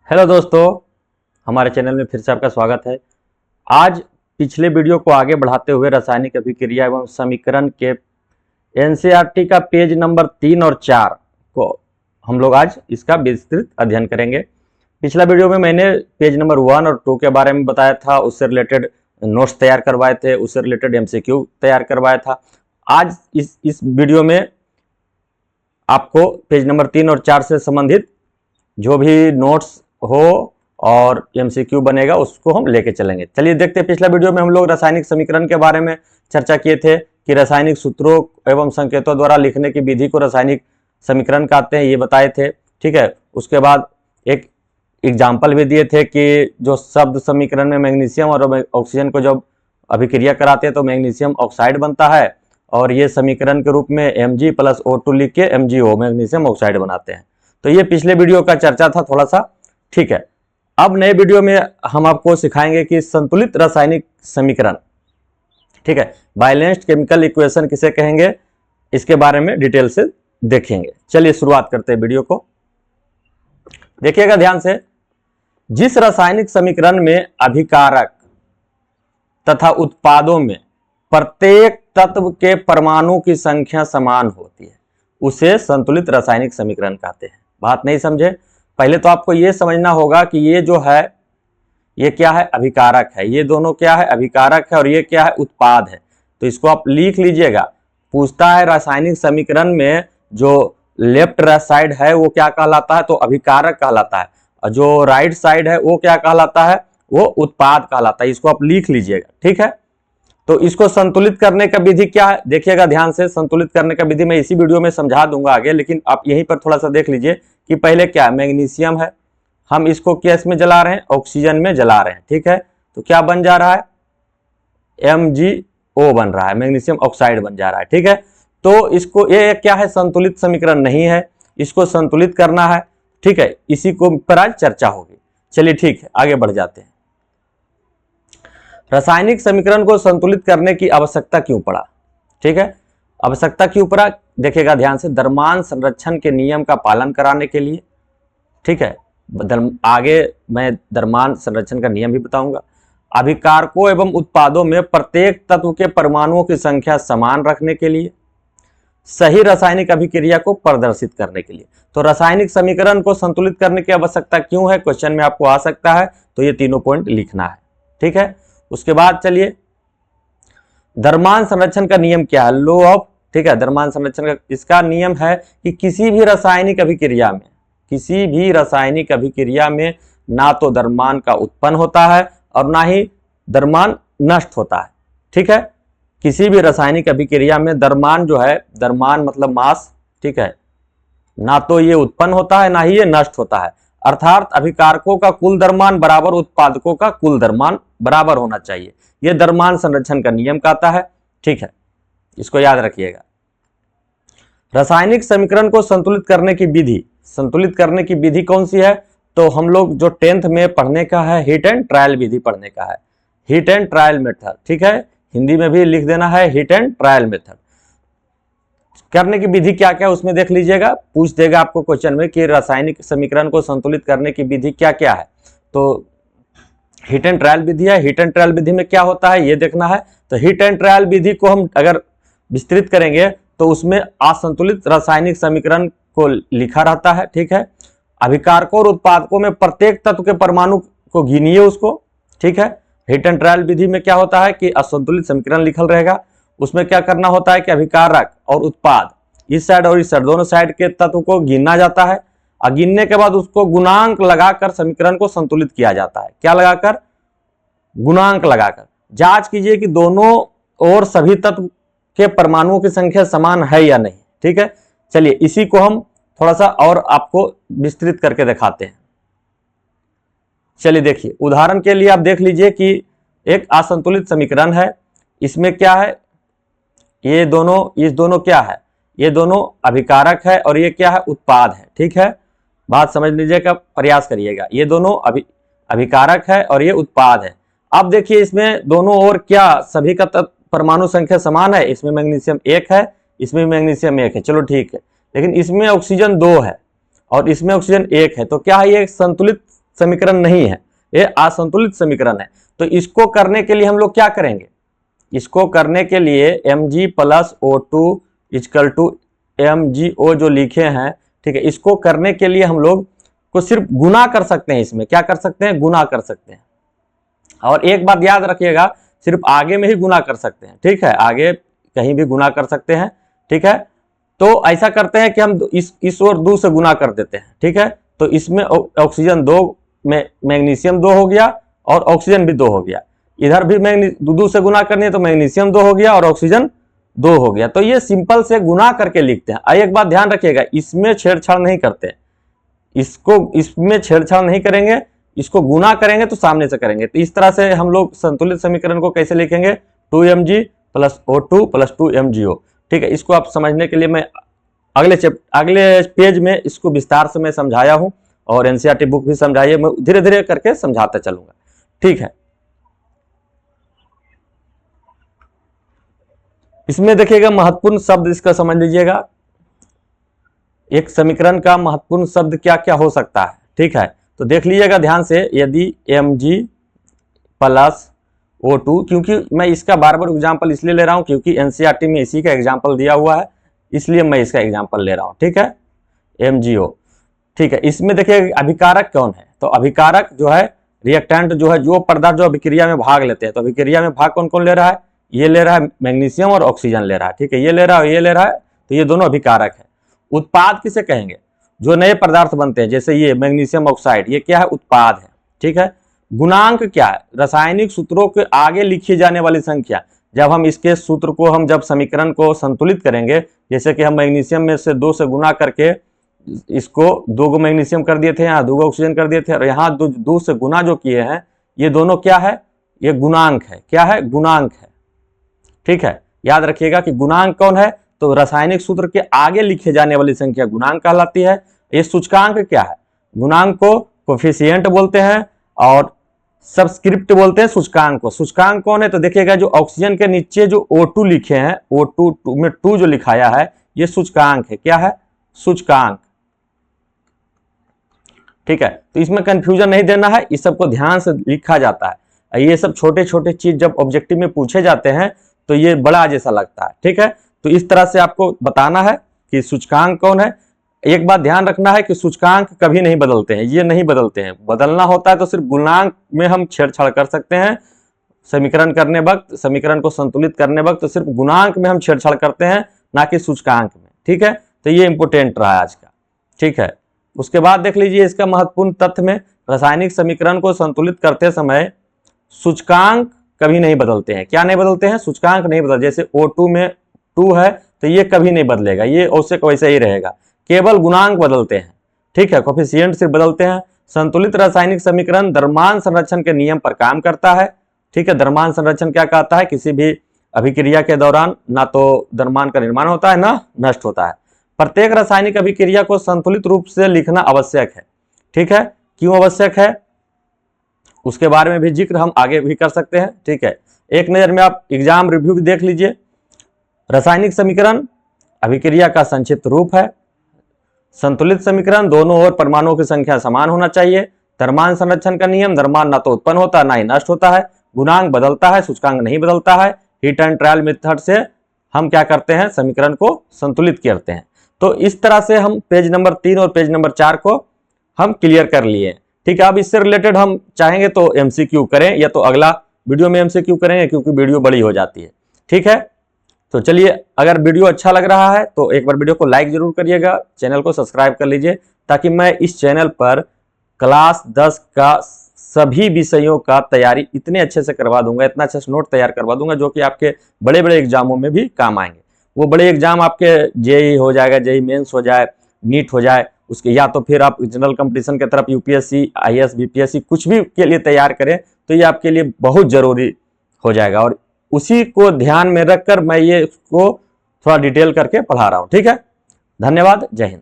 Hello दोस्तों, हमारे channel में फिर से आपका स्वागत है। आज पिछले वीडियो को आगे बढ़ाते हुए रासायनिक अभिक्रिया एवं समीकरण के एनसीईआरटी का पेज नंबर 3 और 4 को हम लोग आज इसका विस्तृत अध्ययन करेंगे। पिछला वीडियो में मैंने पेज नंबर 1 और 2 के बारे में बताया था, उससे रिलेटेड नोट्स तैयार करवाए थे, उससे रिलेटेड एमसीक्यू तैयार करवाया था। आज इस वीडियो में आपको पेज नंबर 3 और 4 से संबंधित जो भी नोट्स हो और एमसीक्यू बनेगा उसको हम लेके चलेंगे। चलिए देखते हैं। पिछला वीडियो में हम लोग रासायनिक समीकरण के बारे में चर्चा किए थे कि रासायनिक सूत्रों एवं संकेतों द्वारा लिखने की विधि को रासायनिक समीकरण कहते हैं, ये बताए थे। ठीक है, उसके बाद एक एग्जाम्पल भी दिए थे कि जो शब्द समीकरण में मैग्नीशियम और ऑक्सीजन को जब अभिक्रिया कराते हैं तो मैग्नीशियम ऑक्साइड बनता है और ये समीकरण के रूप में Mg+O2 लिख के MgO मैग्नीशियम ऑक्साइड बनाते हैं। तो ये पिछले वीडियो का चर्चा था थोड़ा सा। ठीक है, अब नए वीडियो में हम आपको सिखाएंगे कि संतुलित रासायनिक समीकरण, ठीक है, बैलेंस्ड केमिकल इक्वेशन किसे कहेंगे, इसके बारे में डिटेल से देखेंगे। चलिए शुरुआत करते हैं वीडियो को। देखिएगा ध्यान से। जिस रासायनिक समीकरण में अभिकारक तथा उत्पादों में प्रत्येक तत्व के परमाणु की संख्या समान होती है उसे संतुलित रासायनिक समीकरण कहते हैं। बात नहीं समझे? पहले तो आपको यह समझना होगा कि ये जो है ये क्या है, अभिकारक है। ये दोनों क्या है, अभिकारक है, और ये क्या है, उत्पाद है। तो इसको आप लिख लीजिएगा। पूछता है रासायनिक समीकरण में जो लेफ्ट साइड है वो क्या कहलाता है, तो अभिकारक कहलाता है, और जो राइट साइड है वो क्या कहलाता है, वो उत्पाद कहलाता है। इसको आप लिख लीजिएगा। ठीक है, तो इसको संतुलित करने का विधि क्या है, देखिएगा ध्यान से। संतुलित करने का विधि मैं इसी वीडियो में समझा दूंगा आगे, लेकिन आप यहीं पर थोड़ा सा देख लीजिए कि पहले क्या है, मैग्नीशियम है, हम इसको किस में जला रहे हैं, ऑक्सीजन में जला रहे हैं। ठीक है, तो क्या बन जा रहा है, MgO बन रहा है, मैग्नीशियम ऑक्साइड बन जा रहा है। ठीक है, तो इसको ये क्या है, संतुलित समीकरण नहीं है, इसको संतुलित करना है। ठीक है, इसी को पर आज चर्चा होगी। चलिए ठीक है, आगे बढ़ जाते हैं। रासायनिक समीकरण को संतुलित करने की आवश्यकता क्यों पड़ा? ठीक है, आवश्यकता क्यों पड़ा, देखिएगा ध्यान से। द्रव्यमान संरक्षण के नियम का पालन कराने के लिए। ठीक है, आगे मैं द्रव्यमान संरक्षण का नियम भी बताऊंगा। अभिकारकों एवं उत्पादों में प्रत्येक तत्व के परमाणुओं की संख्या समान रखने के लिए, सही रासायनिक अभिक्रिया को प्रदर्शित करने के लिए। तो रासायनिक समीकरण को संतुलित करने की आवश्यकता क्यों है, क्वेश्चन में आपको आ सकता है, तो ये तीनों पॉइंट लिखना है। ठीक है, उसके बाद चलिए, द्रव्यमान संरक्षण का नियम क्या है, लॉ ऑफ, ठीक है, द्रव्यमान संरक्षण का इसका नियम है कि किसी भी रासायनिक अभिक्रिया में ना तो द्रव्यमान का उत्पन्न होता है और ना ही द्रव्यमान नष्ट होता है। ठीक है, किसी भी रासायनिक अभिक्रिया में द्रव्यमान जो है, द्रव्यमान मतलब मास, ठीक है, ना तो ये उत्पन्न होता है ना ही ये नष्ट होता है। अर्थात अभिकारकों का कुल द्रव्यमान बराबर उत्पादकों का कुल द्रव्यमान बराबर होना चाहिए। यह द्रव्यमान संरक्षण का नियम कहता है। ठीक है, इसको याद रखिएगा। रासायनिक समीकरण को संतुलित करने की विधि कौन सी है, तो हम लोग जो 10th में पढ़ने का है, हीट एंड ट्रायल विधि पढ़ने का है, हीट एंड ट्रायल मेथड। ठीक है, हिंदी में भी लिख देना है, हीट एंड ट्रायल मेथड करने की विधि क्या क्या उसमें देख लीजिएगा। पूछ देगा आपको क्वेश्चन में कि रासायनिक समीकरण को संतुलित करने की विधि क्या क्या है, तो हीट एंड ट्रायल विधि है। हीट एंड ट्रायल विधि में क्या होता है ये देखना है। तो हीट एंड ट्रायल विधि को हम अगर विस्तृत करेंगे तो उसमें असंतुलित रासायनिक समीकरण को लिखा रहता है। ठीक है, अभिकारकों और उत्पादकों में प्रत्येक तत्व के परमाणु को गिनिए उसको। ठीक है, हीट एंड ट्रायल विधि में क्या होता है कि असंतुलित समीकरण लिखल रहेगा, उसमें क्या करना होता है कि अभिकारक और उत्पाद इस साइड और इस साइड दोनों साइड के तत्व को गिनना जाता है, और गिनने के बाद उसको गुणांक लगाकर समीकरण को संतुलित किया जाता है। क्या लगाकर, गुणांक लगाकर जांच कीजिए कि दोनों और सभी तत्व के परमाणुओं की संख्या समान है या नहीं। ठीक है, चलिए इसी को हम थोड़ा सा और आपको विस्तृत करके दिखाते हैं। चलिए देखिए, उदाहरण के लिए आप देख लीजिए कि एक असंतुलित समीकरण है। इसमें क्या है, ये दोनों क्या है, ये दोनों अभिकारक है और ये क्या है, उत्पाद है। ठीक है, बात समझ लीजिएगा, प्रयास करिएगा। ये दोनों अभिकारक है और ये उत्पाद है। अब देखिए इसमें दोनों ओर क्या सभी का परमाणु संख्या समान है। इसमें मैग्नीशियम 1 है, इसमें मैग्नीशियम 1 है, चलो ठीक है, लेकिन इसमें ऑक्सीजन 2 है और इसमें ऑक्सीजन 1 है। तो क्या है, ये संतुलित समीकरण नहीं है, ये असंतुलित समीकरण है। तो इसको करने के लिए हम लोग क्या करेंगे, इसको करने के लिए mg plus O2 equal to MgO जो लिखे हैं, ठीक है, इसको करने के लिए हम लोग को सिर्फ गुना कर सकते हैं, इसमें क्या कर सकते हैं, गुना कर सकते हैं। और एक बात याद रखिएगा, सिर्फ आगे में ही गुना कर सकते हैं, ठीक है, आगे कहीं भी गुना कर सकते हैं, ठीक है। तो ऐसा करते हैं कि हम इस और 2 से गुना कर देते हैं, ठीक है। तो इसमें ऑक्सीजन 2 में मैग्नीशियम 2 हो गया और ऑक्सीजन भी 2 हो गया, इधर भी 2 से गुना करनी है तो मैग्नीशियम 2 हो गया और ऑक्सीजन 2 हो गया। तो ये सिंपल से गुना करके लिखते हैं। एक बात ध्यान रखिएगा, इसमें छेड़छाड़ नहीं करते, इसमें छेड़छाड़ नहीं करेंगे, इसको गुना करेंगे तो सामने से करेंगे। तो इस तरह से हम लोग संतुलित समीकरण को कैसे लिखेंगे, 2mg plus O2 plus 2MgO, ठीक है। इसको आप समझने के लिए मैं अगले पेज में इसको विस्तार से मैं समझाया हूं और एनसीईआरटी बुक भी समझाई है, मैं धीरे धीरे करके समझाता चलूंगा, ठीक है। इसमें देखिएगा महत्वपूर्ण शब्द इसका समझ लीजिएगा, एक समीकरण का महत्वपूर्ण शब्द क्या क्या हो सकता है, ठीक है। तो देख लीजिएगा ध्यान से, यदि mg प्लस O2, क्योंकि मैं इसका बार बार एग्जाम्पल इसलिए ले रहा हूं क्योंकि एनसीईआरटी में इसी का एग्जाम्पल दिया हुआ है, इसलिए मैं इसका एग्जाम्पल ले रहा हूं, ठीक है, MgO, ठीक है। इसमें देखिए अभिकारक कौन है, तो अभिकारक जो है, रिएक्टेंट जो है, जो पदार्थ जो अभिक्रिया में भाग लेते हैं, तो अभिक्रिया में भाग कौन कौन ले रहा है, ये ले रहा है मैग्नीशियम और ऑक्सीजन ले रहा है, ठीक है, ये ले रहा है, ये ले रहा है, तो ये दोनों अभिकारक है। उत्पाद किसे कहेंगे, जो नए पदार्थ बनते हैं, जैसे ये मैग्नीशियम ऑक्साइड, ये क्या है, उत्पाद है, ठीक है। गुणांक क्या है, रासायनिक सूत्रों के आगे लिखी जाने वाली संख्या। जब हम इसके सूत्र को, हम जब समीकरण को संतुलित करेंगे, जैसे कि हम मैग्नीशियम में से 2 से गुना करके इसको 2 मैग्नीशियम कर दिए थे, यहाँ 2 ऑक्सीजन कर दिए थे, और यहाँ 2 से गुना जो किए हैं, ये दोनों क्या है, ये गुणांक है, क्या है, गुणांक है, ठीक है। याद रखिएगा कि गुणांक कौन है, तो रासायनिक सूत्र के आगे लिखे जाने वाली संख्या गुणांक कहलाती है। ये सूचकांक क्या है, गुणांक को कोफिशिएंट बोलते हैं और सबस्क्रिप्ट बोलते हैं सूचकांक को। सूचकांक कौन है, तो देखिएगा जो ऑक्सीजन के नीचे जो O2 लिखे हैं, O2 में 2 जो लिखाया है, ये सूचकांक है, क्या है, सूचकांक, ठीक है। तो इसमें कंफ्यूजन नहीं देना है, इस सबको ध्यान से लिखा जाता है। ये सब छोटे छोटे चीज जब ऑब्जेक्टिव में पूछे जाते हैं तो ये बड़ा जैसा लगता है, ठीक है। तो इस तरह से आपको बताना है कि सूचकांक कौन है। एक बात ध्यान रखना है कि सूचकांक कभी नहीं बदलते हैं, ये नहीं बदलते हैं, बदलना होता है तो सिर्फ गुणांक में हम छेड़छाड़ कर सकते हैं। समीकरण करने वक्त, समीकरण को संतुलित करने वक्त तो सिर्फ गुणांक में हम छेड़छाड़ करते हैं, ना कि सूचकांक में, ठीक है। तो ये इंपोर्टेंट रहा आज का, ठीक है। उसके बाद देख लीजिए इसका महत्वपूर्ण तथ्य में, रासायनिक समीकरण को संतुलित करते समय सूचकांक कभी नहीं बदलते हैं। क्या नहीं बदलते हैं, सूचकांक नहीं बदलते। जैसे O2 में 2 है तो ये कभी नहीं बदलेगा, ये औसत वैसे ही रहेगा, केवल गुणांक बदलते हैं, ठीक है, कोफिशिएंट सिर्फ बदलते हैं। संतुलित रासायनिक समीकरण द्रव्यमान संरक्षण के नियम पर काम करता है, ठीक है। द्रव्यमान संरक्षण क्या कहता है, किसी भी अभिक्रिया के दौरान ना तो द्रव्यमान का निर्माण होता है ना नष्ट होता है। प्रत्येक रासायनिक अभिक्रिया को संतुलित रूप से लिखना आवश्यक है, ठीक है। क्यों आवश्यक है, उसके बारे में भी जिक्र हम आगे भी कर सकते हैं, ठीक है। एक नजर में आप एग्जाम रिव्यू भी देख लीजिए। रासायनिक समीकरण अभिक्रिया का संक्षिप्त रूप है। संतुलित समीकरण दोनों ओर परमाणुओं की संख्या समान होना चाहिए। द्रव्यमान संरक्षण का नियम, द्रव्यमान ना तो उत्पन्न होता है ना ही नष्ट होता है। गुणांक बदलता है, सूचकांक नहीं बदलता है। हीट एंड ट्रायल मेथड से हम क्या करते हैं, समीकरण को संतुलित करते हैं। तो इस तरह से हम पेज नंबर 3 और पेज नंबर 4 को हम क्लियर कर लिए, ठीक है। अब इससे रिलेटेड हम चाहेंगे तो एमसीक्यू करें या तो अगला वीडियो में एमसीक्यू करेंगे, क्योंकि वीडियो बड़ी हो जाती है, ठीक है। तो चलिए, अगर वीडियो अच्छा लग रहा है तो एक बार वीडियो को लाइक जरूर करिएगा, चैनल को सब्सक्राइब कर लीजिए, ताकि मैं इस चैनल पर क्लास 10 का सभी विषयों का तैयारी इतने अच्छे से करवा दूंगा, इतना अच्छा से नोट तैयार करवा दूंगा, जो कि आपके बड़े बड़े एग्जामों में भी काम आएंगे। वो बड़े एग्जाम आपके जेई हो जाएगा, जेई मेंस हो जाए, नीट हो जाए, उसके या तो फिर आप जनरल कंपटीशन की तरफ यूपीएससी, आईएएस, बीपीएससी कुछ भी के लिए तैयार करें, तो ये आपके लिए बहुत जरूरी हो जाएगा। और उसी को ध्यान में रखकर मैं ये इसको थोड़ा डिटेल करके पढ़ा रहा हूँ, ठीक है। धन्यवाद, जय हिंद।